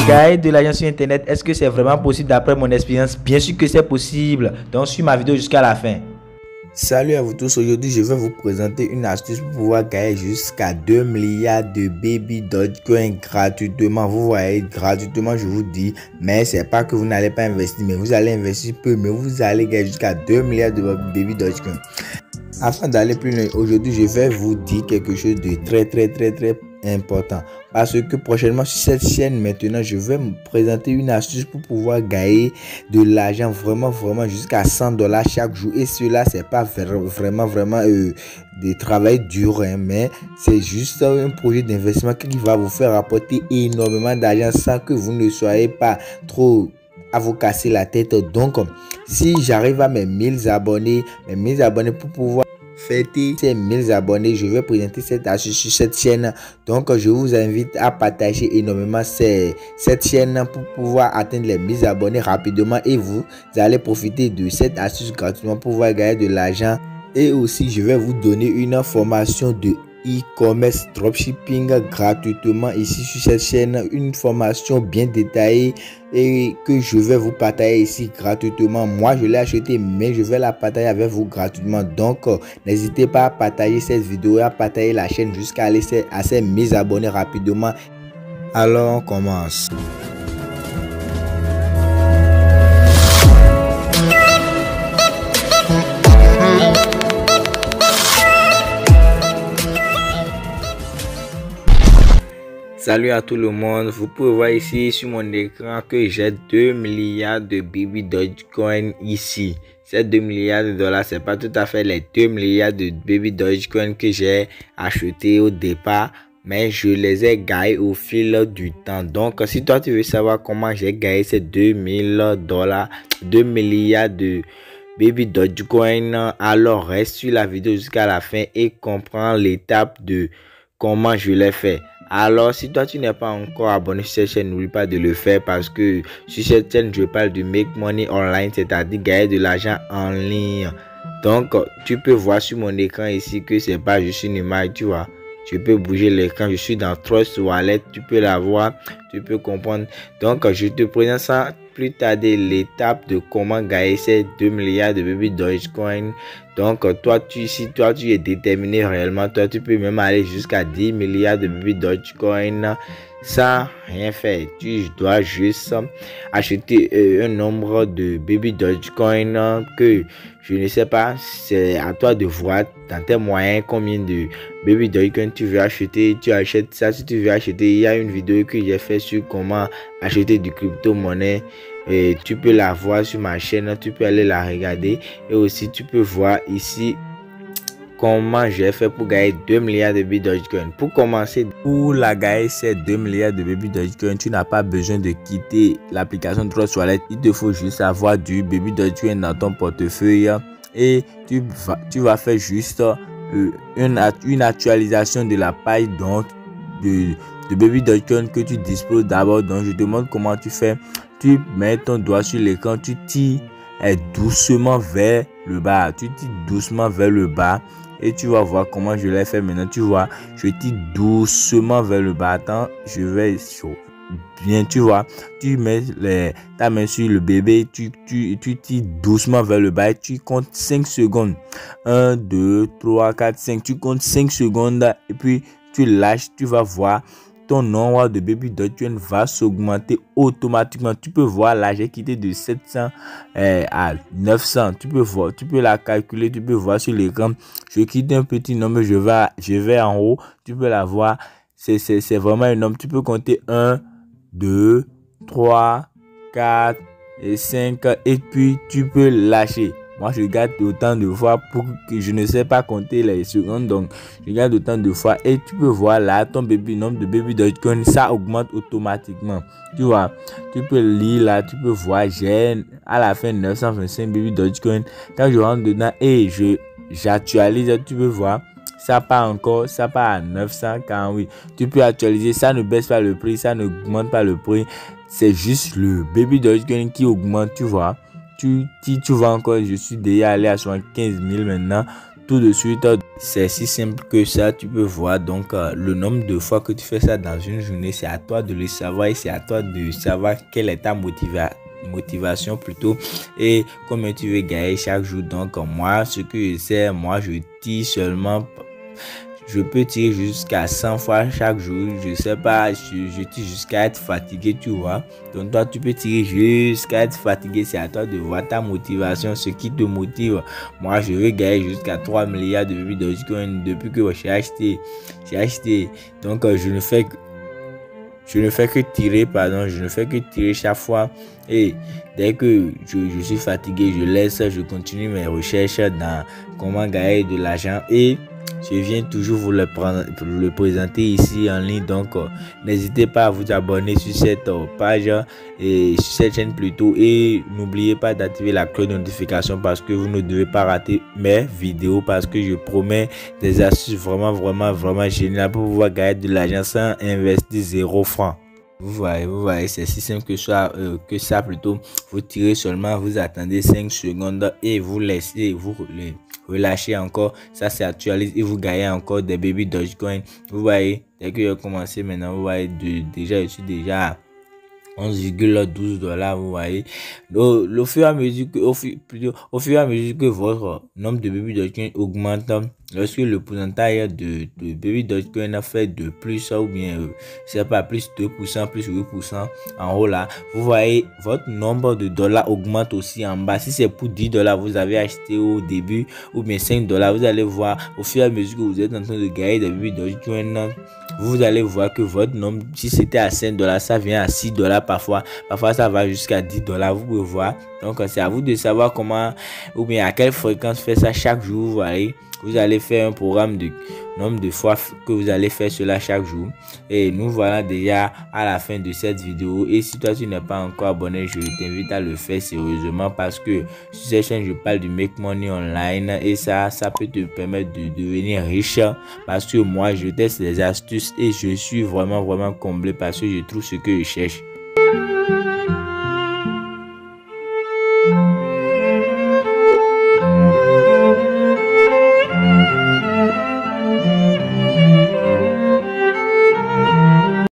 Gagner de l'argent sur internet, est-ce que c'est vraiment possible d'après mon expérience? Bien sûr que c'est possible. Donc suis ma vidéo jusqu'à la fin. Salut à vous tous, aujourd'hui je vais vous présenter une astuce pour pouvoir gagner jusqu'à 2 milliards de baby Dogecoin gratuitement. Vous voyez, gratuitement je vous dis, mais c'est pas que vous n'allez pas investir, mais vous allez investir peu, mais vous allez gagner jusqu'à 2 milliards de baby Dogecoin. Afin d'aller plus loin, aujourd'hui je vais vous dire quelque chose de très important, parce que prochainement sur cette chaîne maintenant je vais me présenter une astuce pour pouvoir gagner de l'argent vraiment jusqu'à $100 chaque jour. Et cela c'est pas vraiment de travail dur, hein, mais c'est juste un projet d'investissement qui va vous faire apporter énormément d'argent sans que vous ne soyez pas trop à vous casser la tête. Donc si j'arrive à mes 1000 abonnés pour pouvoir fêter ces 1000 abonnés, je vais présenter cette astuce sur cette chaîne. Donc je vous invite à partager énormément cette chaîne pour pouvoir atteindre les 1000 abonnés rapidement, et vous allez profiter de cette astuce gratuitement pour pouvoir gagner de l'argent. Et aussi je vais vous donner une formation de e-commerce dropshipping gratuitement ici sur cette chaîne, une formation bien détaillée et que je vais vous partager ici gratuitement. Moi je l'ai acheté, mais je vais la partager avec vous gratuitement. Donc n'hésitez pas à partager cette vidéo et à partager la chaîne jusqu'à aller à ces 1000 abonnés rapidement. Alors on commence. Salut à tout le monde, vous pouvez voir ici sur mon écran que j'ai 2 milliards de baby Dogecoin ici. Ces 2 milliards de dollars, c'est pas tout à fait les 2 milliards de baby Dogecoin que j'ai acheté au départ, mais je les ai gagnés au fil du temps. Donc si toi tu veux savoir comment j'ai gagné ces 2 milliards de baby Dogecoin, alors reste sur la vidéo jusqu'à la fin et comprends l'étape de comment je l'ai fait. Alors si toi tu n'es pas encore abonné sur cette chaîne, n'oublie pas de le faire, parce que sur cette chaîne je parle de make money online, c'est-à-dire gagner de l'argent en ligne. Donc tu peux voir sur mon écran ici que c'est pas juste une image, tu vois. Je peux bouger l'écran, je suis dans Trust Wallet, tu peux la voir, tu peux comprendre. Donc je te présente ça plus tarder, l'étape de comment gagner ces 2 milliards de baby Dogecoin. Donc si toi tu es déterminé réellement, toi tu peux même aller jusqu'à 10 milliards de baby Dogecoin sans rien faire. Tu dois juste acheter un nombre de baby Dogecoin que je ne sais pas, c'est à toi de voir dans tes moyens combien de baby Dogecoin tu veux acheter. Tu achètes ça. Si tu veux acheter, il y a une vidéo que j'ai fait sur comment acheter du crypto-monnaie. Et tu peux la voir sur ma chaîne, tu peux aller la regarder. Et aussi tu peux voir ici comment j'ai fait pour gagner 2 milliards de baby Dogecoin. Pour commencer, pour la gagner ces 2 milliards de baby Dogecoin, tu n'as pas besoin de quitter l'application Trust Wallet. Il te faut juste avoir du baby Dogecoin dans ton portefeuille et tu vas faire juste une actualisation de la page donc de baby Dogecoin que tu disposes d'abord. Donc je te montre comment tu fais. Tu mets ton doigt sur l'écran, tu tires doucement vers le bas. Tu tires doucement vers le bas et tu vas voir comment je l'ai fait maintenant. Tu vois, je tire doucement vers le bas. Attends, je vais bien, tu vois. Tu mets ta main sur le bébé, tu tires doucement vers le bas et tu comptes 5 secondes. 1, 2, 3, 4, 5. Tu comptes 5 secondes et puis tu lâches, tu vas voir. Ton nombre de baby Dogecoin va s'augmenter automatiquement. Tu peux voir là, j'ai quitté de 700 à 900. Tu peux la calculer, tu peux voir sur l'écran. Je quitte un petit nombre, je vais en haut. Tu peux la voir. C'est vraiment un nombre. Tu peux compter 1, 2, 3, 4 et 5 et puis tu peux lâcher. Moi, je garde autant de fois pour que je ne sais pas compter les secondes. Donc, je garde autant de fois. Et tu peux voir là, ton nombre de baby Dogecoin, ça augmente automatiquement. Tu vois, tu peux lire là, tu peux voir, j'ai à la fin 925 baby Dogecoin. Quand je rentre dedans et j'actualise, tu peux voir, ça part à 948. Tu peux actualiser, ça ne baisse pas le prix, ça ne augmente pas le prix. C'est juste le baby Dogecoin qui augmente, tu vois. Tu vois encore, je suis déjà allé à 75 000 maintenant. tout de suite. C'est si simple que ça, tu peux voir. Donc le nombre de fois que tu fais ça dans une journée, c'est à toi de le savoir et c'est à toi de savoir quelle est ta motivation plutôt et combien tu veux gagner chaque jour. Donc moi, ce que je sais, moi je tire seulement, je peux tirer jusqu'à 100 fois chaque jour. Je sais pas, je tire jusqu'à être fatigué, tu vois. Donc toi, tu peux tirer jusqu'à être fatigué. C'est à toi de voir ta motivation, ce qui te motive. Moi, je veux gagner jusqu'à 3 milliards de Bitcoin depuis que j'ai acheté. Donc je ne fais que tirer, je ne fais que tirer chaque fois. Et dès que je suis fatigué, je laisse, je continue mes recherches dans comment gagner de l'argent et je viens toujours vous le présenter ici en ligne. Donc n'hésitez pas à vous abonner sur cette page et sur cette chaîne plutôt, et n'oubliez pas d'activer la cloche de notification parce que vous ne devez pas rater mes vidéos, parce que je promets des astuces vraiment géniales pour pouvoir gagner de l'argent sans investir 0 francs. Vous voyez, c'est si simple que ça plutôt. Vous tirez seulement, vous attendez 5 secondes et vous laissez, vous relâchez encore. Ça s'actualise et vous gagnez encore des baby Dogecoin. Vous voyez, dès que j'ai commencé maintenant, vous voyez, je suis déjà à 11,12 $, vous voyez. Au fur et à mesure que votre nombre de baby Dogecoin augmente, lorsque le pourcentage de baby Dogecoin a fait de plus ou bien c'est pas plus 2%, plus 8% en haut là, vous voyez votre nombre de dollars augmente aussi en bas. Si c'est pour 10 $, vous avez acheté au début, ou bien 5 $, vous allez voir au fur et à mesure que vous êtes en train de gagner des baby Dogecoin, vous allez voir que votre nombre, si c'était à 5 $, ça vient à 6 $. Parfois ça va jusqu'à 10 $, vous pouvez voir. Donc c'est à vous de savoir comment ou bien à quelle fréquence faire ça chaque jour. Vous voyez, vous allez faire un programme de nombre de fois que vous allez faire cela chaque jour. Et nous voilà déjà à la fin de cette vidéo. Et si toi tu n'es pas encore abonné, je t'invite à le faire sérieusement, parce que sur cette chaîne je parle du make money online et ça peut te permettre de devenir riche, parce que moi je teste les astuces et je suis vraiment comblé parce que je trouve ce que je cherche.